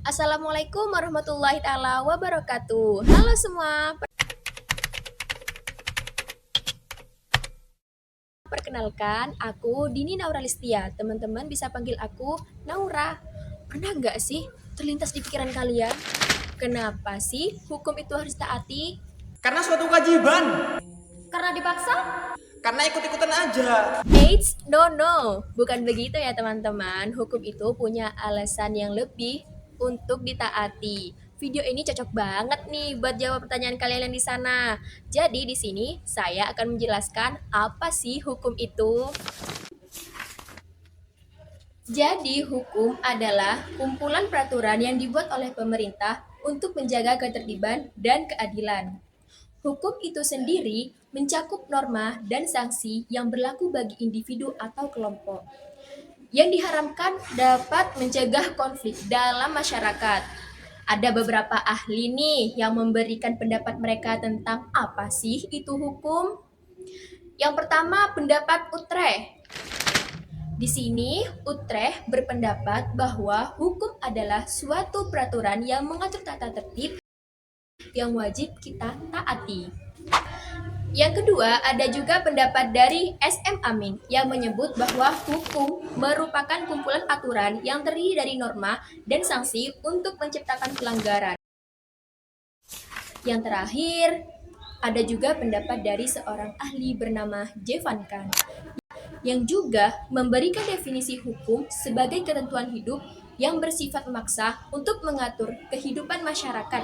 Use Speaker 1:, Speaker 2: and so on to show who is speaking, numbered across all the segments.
Speaker 1: Assalamualaikum warahmatullahi taala wabarakatuh. Halo semua, perkenalkan aku Dini Nauralistia. Teman-teman bisa panggil aku Naura. Pernah nggak sih terlintas di pikiran kalian, kenapa sih hukum itu harus taati?
Speaker 2: Karena suatu kewajiban.
Speaker 1: Karena dipaksa?
Speaker 2: Karena ikut-ikutan aja.
Speaker 1: Eits, no, bukan begitu ya teman-teman. Hukum itu punya alasan yang lebih untuk ditaati. Video ini cocok banget nih buat jawab pertanyaan kalian yang di sana. Jadi di sini saya akan menjelaskan apa sih hukum itu. Jadi hukum adalah kumpulan peraturan yang dibuat oleh pemerintah untuk menjaga ketertiban dan keadilan. Hukum itu sendiri mencakup norma dan sanksi yang berlaku bagi individu atau kelompok. Yang diharamkan dapat mencegah konflik dalam masyarakat. Ada beberapa ahli nih yang memberikan pendapat mereka tentang apa sih itu hukum. Yang pertama, pendapat Utrecht. Di sini, Utrecht berpendapat bahwa hukum adalah suatu peraturan yang mengatur tata tertib yang wajib kita taati. Yang kedua, ada juga pendapat dari SM Amin yang menyebut bahwa hukum merupakan kumpulan aturan yang terdiri dari norma dan sanksi untuk menciptakan pelanggaran. Yang terakhir, ada juga pendapat dari seorang ahli bernama Jevan Khan yang juga memberikan definisi hukum sebagai ketentuan hidup yang bersifat memaksa untuk mengatur kehidupan masyarakat.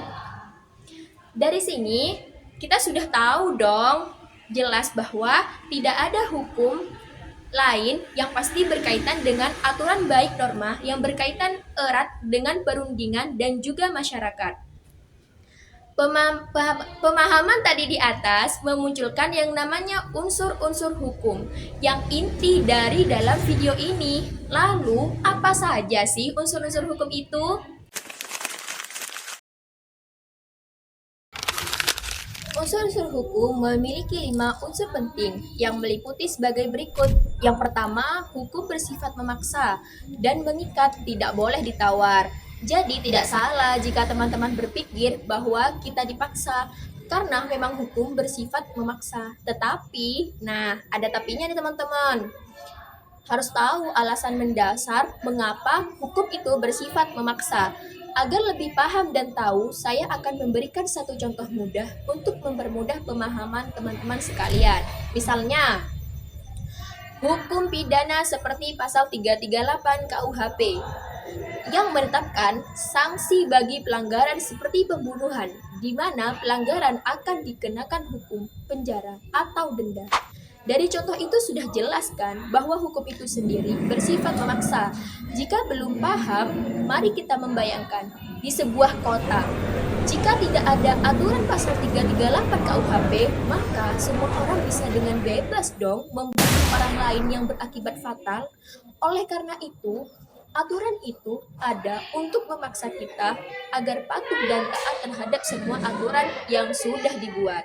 Speaker 1: Dari sini, kita sudah tahu dong, jelas bahwa tidak ada hukum lain yang pasti berkaitan dengan aturan baik norma yang berkaitan erat dengan perundingan dan juga masyarakat. Pemahaman tadi di atas memunculkan yang namanya unsur-unsur hukum yang inti dari dalam video ini. Lalu, apa saja sih unsur-unsur hukum itu? Unsur-unsur hukum memiliki 5 unsur penting yang meliputi sebagai berikut. Yang pertama, hukum bersifat memaksa dan mengikat, tidak boleh ditawar. Jadi tidak salah jika teman-teman berpikir bahwa kita dipaksa karena memang hukum bersifat memaksa. Tetapi, nah ada tapinya nih teman-teman. Harus tahu alasan mendasar mengapa hukum itu bersifat memaksa. Agar lebih paham dan tahu, saya akan memberikan satu contoh mudah untuk mempermudah pemahaman teman-teman sekalian. Misalnya, hukum pidana seperti pasal 338 KUHP yang menetapkan sanksi bagi pelanggaran seperti pembunuhan, di mana pelanggaran akan dikenakan hukum penjara atau denda. Dari contoh itu sudah jelas kan bahwa hukum itu sendiri bersifat memaksa. Jika belum paham, mari kita membayangkan di sebuah kota. Jika tidak ada aturan pasal 338 KUHP, maka semua orang bisa dengan bebas dong membunuh orang lain yang berakibat fatal. Oleh karena itu, aturan itu ada untuk memaksa kita agar patuh dan taat terhadap semua aturan yang sudah dibuat.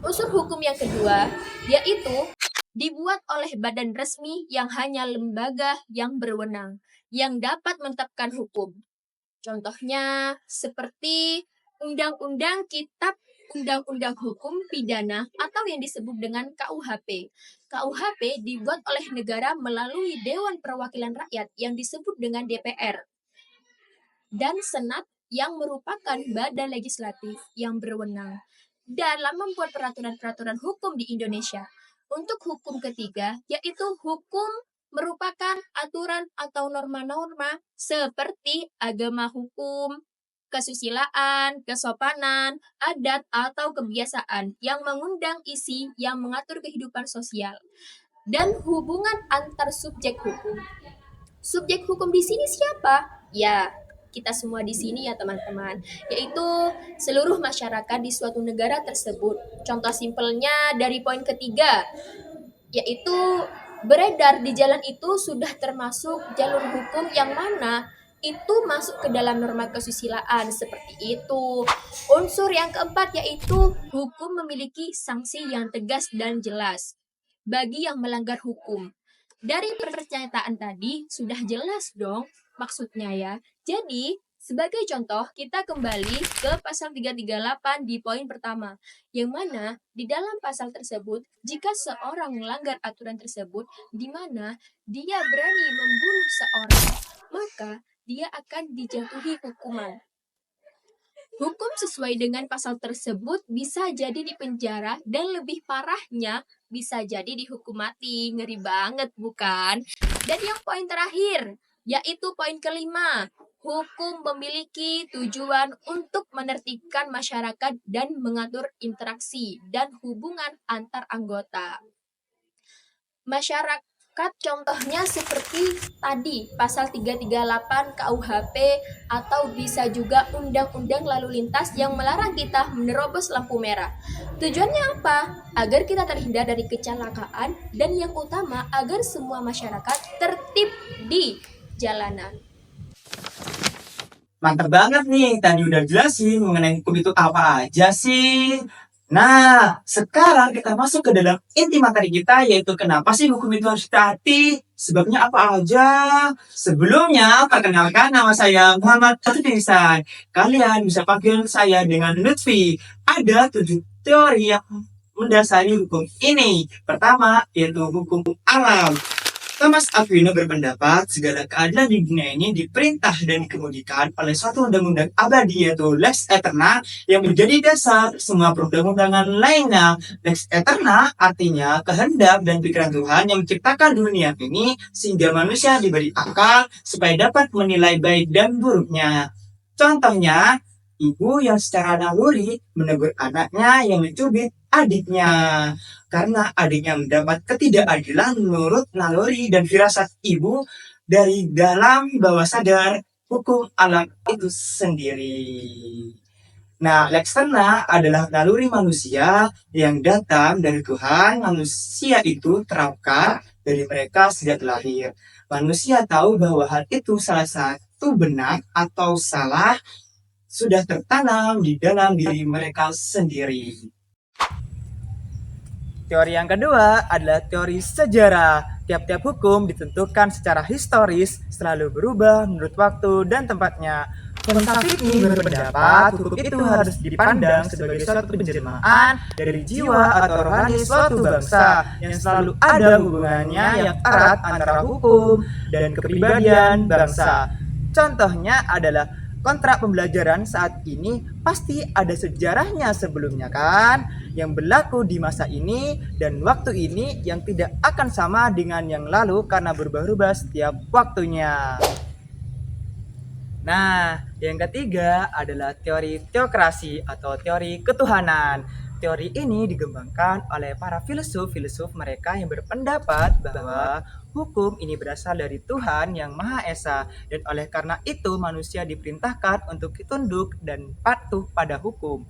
Speaker 1: Unsur hukum yang kedua yaitu dibuat oleh badan resmi yang hanya lembaga yang berwenang yang dapat menetapkan hukum. Contohnya seperti Undang-Undang Kitab Undang-Undang Hukum Pidana atau yang disebut dengan KUHP. KUHP dibuat oleh negara melalui Dewan Perwakilan Rakyat yang disebut dengan DPR dan Senat yang merupakan badan legislatif yang berwenang dalam membuat peraturan-peraturan hukum di Indonesia. Untuk hukum ketiga, yaitu hukum merupakan aturan atau norma-norma seperti agama hukum, kesusilaan, kesopanan, adat, atau kebiasaan yang mengundang isi yang mengatur kehidupan sosial dan hubungan antar subjek hukum. Subjek hukum di sini siapa? Ya, kita semua di sini ya teman-teman, yaitu seluruh masyarakat di suatu negara tersebut. Contoh simpelnya dari poin ketiga, yaitu beredar di jalan itu sudah termasuk jalur hukum yang mana itu masuk ke dalam norma kesusilaan seperti itu. Unsur yang keempat yaitu hukum memiliki sanksi yang tegas dan jelas bagi yang melanggar hukum. Dari pernyataan tadi sudah jelas dong maksudnya ya. Jadi Sebagai contoh, kita kembali ke pasal 338 di poin pertama, yang mana di dalam pasal tersebut, jika seorang melanggar aturan tersebut, di mana dia berani membunuh seorang, maka dia akan dijatuhi hukuman. Hukum sesuai dengan pasal tersebut bisa jadi dipenjara dan lebih parahnya bisa jadi dihukum mati. Ngeri banget bukan? Dan yang poin terakhir, yaitu poin kelima. Hukum memiliki tujuan untuk menertibkan masyarakat dan mengatur interaksi dan hubungan antar anggota. Masyarakat contohnya seperti tadi pasal 338 KUHP atau bisa juga undang-undang lalu lintas yang melarang kita menerobos lampu merah. Tujuannya apa? Agar kita terhindar dari kecelakaan dan yang utama agar semua masyarakat tertib di jalanan.
Speaker 3: Mantap banget nih, tadi udah jelasin mengenai hukum itu apa aja sih. Nah, sekarang kita masuk ke dalam inti materi kita, yaitu kenapa sih hukum itu harus ditaati, sebabnya apa aja. Sebelumnya, perkenalkan nama saya Muhammad Lutfi Ihsan. Kalian bisa panggil saya dengan Lutfi. Ada 7 teori yang mendasari hukum ini. Pertama, yaitu hukum alam. Thomas Aquino berpendapat segala keadilan di dunia ini diperintah dan dikemudikan oleh suatu undang-undang abadi yaitu Lex Eterna yang menjadi dasar semua perundang-undangan lainnya. Lex Eterna artinya kehendak dan pikiran Tuhan yang menciptakan dunia ini sehingga manusia diberi akal supaya dapat menilai baik dan buruknya. Contohnya, ibu yang secara naluri menegur anaknya yang mencubit adiknya karena adiknya mendapat ketidakadilan menurut naluri dan firasat ibu dari dalam bawah sadar hukum alam itu sendiri. Nah, Lex Terna adalah naluri manusia yang datang dari Tuhan. Manusia itu terangkat dari mereka sejak lahir. Manusia tahu bahwa hal itu salah satu benar atau salah sudah tertanam di dalam diri mereka sendiri. Teori yang kedua adalah teori sejarah. Tiap-tiap hukum ditentukan secara historis, selalu berubah menurut waktu dan tempatnya. Filsafat berpendapat hukum itu harus dipandang sebagai suatu penjelmaan dari jiwa atau rohani suatu bangsa yang selalu ada hubungannya yang erat antara hukum dan kepribadian bangsa. Contohnya adalah kontrak pembelajaran saat ini pasti ada sejarahnya sebelumnya kan, yang berlaku di masa ini dan waktu ini yang tidak akan sama dengan yang lalu karena berubah-ubah setiap waktunya. Nah, yang ketiga adalah teori teokrasi atau teori ketuhanan. Teori ini dikembangkan oleh para filsuf mereka yang berpendapat bahwa hukum ini berasal dari Tuhan yang Maha Esa dan oleh karena itu manusia diperintahkan untuk tunduk dan patuh pada hukum.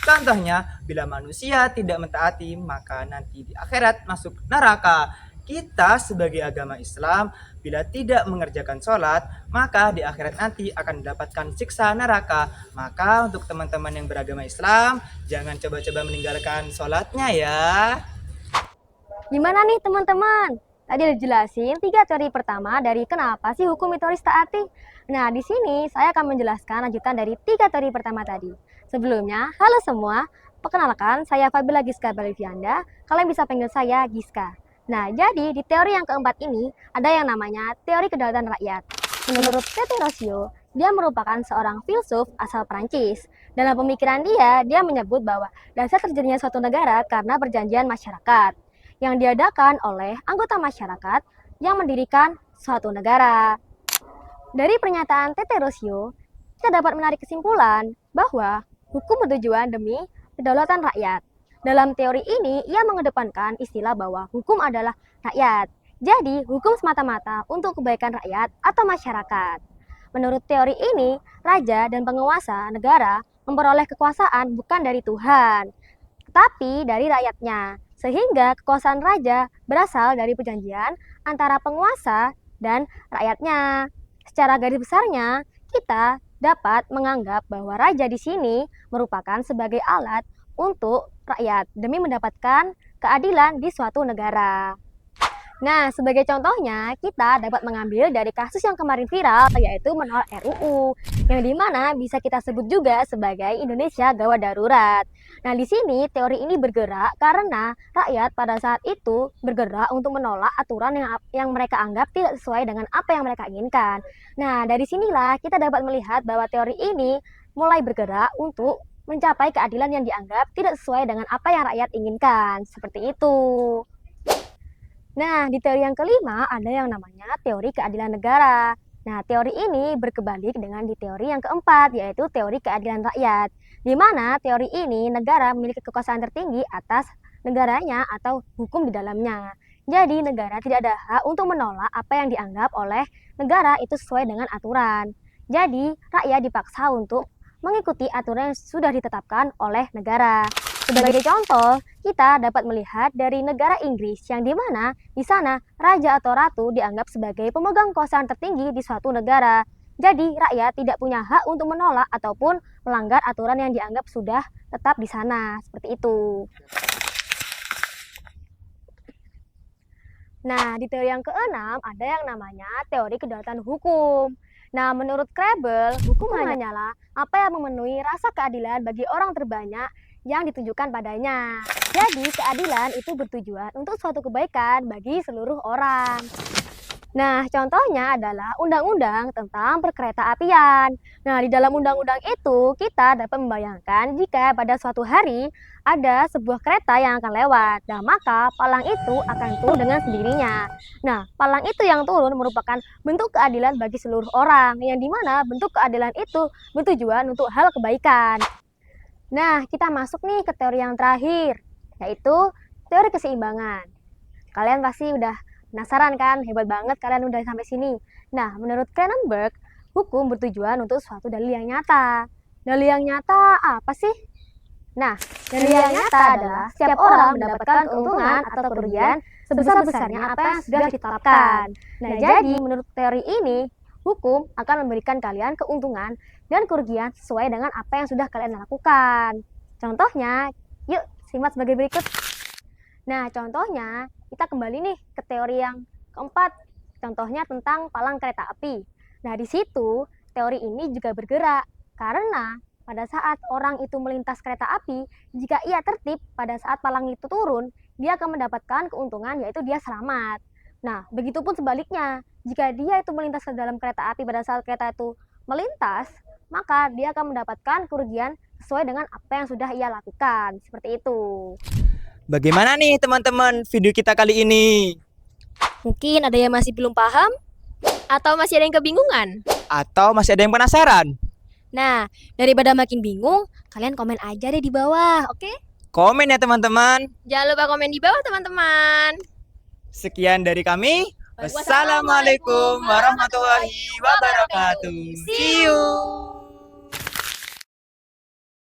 Speaker 3: Contohnya, bila manusia tidak mentaati maka nanti di akhirat masuk neraka. Kita sebagai agama Islam bila tidak mengerjakan sholat maka di akhirat nanti akan mendapatkan siksa neraka. Maka untuk teman-teman yang beragama Islam jangan coba-coba meninggalkan sholatnya ya.
Speaker 4: Gimana nih teman-teman? Tadi udah jelasin 3 teori pertama dari kenapa sih hukum itu harus taati. Nah, di sini saya akan menjelaskan lanjutan dari 3 teori pertama tadi. Sebelumnya, halo semua. Perkenalkan, saya Fabila Giska Balivianda. Kalian bisa panggil saya Giska. Nah, jadi di teori yang keempat ini ada yang namanya teori kedaulatan rakyat. Menurut Tete Rossio, dia merupakan seorang filsuf asal Prancis. Dalam pemikiran dia menyebut bahwa dasar terjadinya suatu negara karena perjanjian masyarakat yang diadakan oleh anggota masyarakat yang mendirikan suatu negara. Dari pernyataan Tete Rossio, kita dapat menarik kesimpulan bahwa hukum bertujuan demi kedaulatan rakyat. Dalam teori ini, ia mengedepankan istilah bahwa hukum adalah rakyat. Jadi, hukum semata-mata untuk kebaikan rakyat atau masyarakat. Menurut teori ini, raja dan penguasa negara memperoleh kekuasaan bukan dari Tuhan, tetapi dari rakyatnya. Sehingga kekuasaan raja berasal dari perjanjian antara penguasa dan rakyatnya. Secara garis besarnya, kita dapat menganggap bahwa raja di sini merupakan sebagai alat untuk rakyat demi mendapatkan keadilan di suatu negara. Nah, sebagai contohnya, kita dapat mengambil dari kasus yang kemarin viral, yaitu menolak RUU, yang dimana bisa kita sebut juga sebagai Indonesia Gawat Darurat. Nah, di sini teori ini bergerak karena rakyat pada saat itu bergerak untuk menolak aturan yang mereka anggap tidak sesuai dengan apa yang mereka inginkan. Nah, dari sinilah kita dapat melihat bahwa teori ini mulai bergerak untuk mencapai keadilan yang dianggap tidak sesuai dengan apa yang rakyat inginkan. Seperti itu. Nah, di teori yang kelima ada yang namanya teori keadilan negara. Nah, teori ini berkebalik dengan di teori yang keempat, yaitu teori keadilan rakyat. Di mana teori ini negara memiliki kekuasaan tertinggi atas negaranya atau hukum di dalamnya. Jadi, negara tidak ada hak untuk menolak apa yang dianggap oleh negara itu sesuai dengan aturan. Jadi, rakyat dipaksa untuk mengikuti aturan yang sudah ditetapkan oleh negara. Sebagai contoh, kita dapat melihat dari negara Inggris yang dimana di sana raja atau ratu dianggap sebagai pemegang kekuasaan tertinggi di suatu negara. Jadi rakyat tidak punya hak untuk menolak ataupun melanggar aturan yang dianggap sudah tetap di sana. Seperti itu. Nah, di teori yang keenam ada yang namanya teori kedaulatan hukum. Nah, menurut Krebel, hukum hanyalah apa yang memenuhi rasa keadilan bagi orang terbanyak yang ditunjukkan padanya. Jadi, keadilan itu bertujuan untuk suatu kebaikan bagi seluruh orang. Nah, contohnya adalah undang-undang tentang perkereta-apian. Nah, di dalam undang-undang itu kita dapat membayangkan jika pada suatu hari ada sebuah kereta yang akan lewat. Nah, maka palang itu akan turun dengan sendirinya. Nah, palang itu yang turun merupakan bentuk keadilan bagi seluruh orang, yang dimana bentuk keadilan itu bertujuan untuk hal kebaikan. Nah, kita masuk nih ke teori yang terakhir, yaitu teori keseimbangan. Kalian pasti udah penasaran kan? Hebat banget kalian udah sampai sini. Nah, menurut Cronenberg, hukum bertujuan untuk suatu dalil yang nyata. Dalil yang nyata apa sih? Nah, dalil yang nyata adalah setiap orang mendapatkan keuntungan atau kerugian sebesar-besarnya apa yang sudah ditetapkan. Nah, jadi menurut teori ini, hukum akan memberikan kalian keuntungan dan kerugian sesuai dengan apa yang sudah kalian lakukan. Contohnya, yuk simak sebagai berikut. Nah, contohnya kita kembali nih ke teori yang keempat. Contohnya tentang palang kereta api. Nah, di situ teori ini juga bergerak karena pada saat orang itu melintas kereta api, jika ia tertib pada saat palang itu turun, dia akan mendapatkan keuntungan yaitu dia selamat. Nah, begitupun sebaliknya, jika dia itu melintas ke dalam kereta api pada saat kereta itu melintas, maka dia akan mendapatkan kerugian sesuai dengan apa yang sudah ia lakukan. Seperti itu.
Speaker 2: Bagaimana nih teman-teman video kita kali ini?
Speaker 4: Mungkin ada yang masih belum paham?
Speaker 1: Atau masih ada yang kebingungan?
Speaker 2: Atau masih ada yang penasaran?
Speaker 4: Nah, daripada makin bingung, kalian komen aja deh di bawah, oke?
Speaker 2: Komen ya teman-teman.
Speaker 1: Jangan lupa komen di bawah teman-teman.
Speaker 2: Sekian dari kami. Wassalamualaikum warahmatullahi wabarakatuh. See you.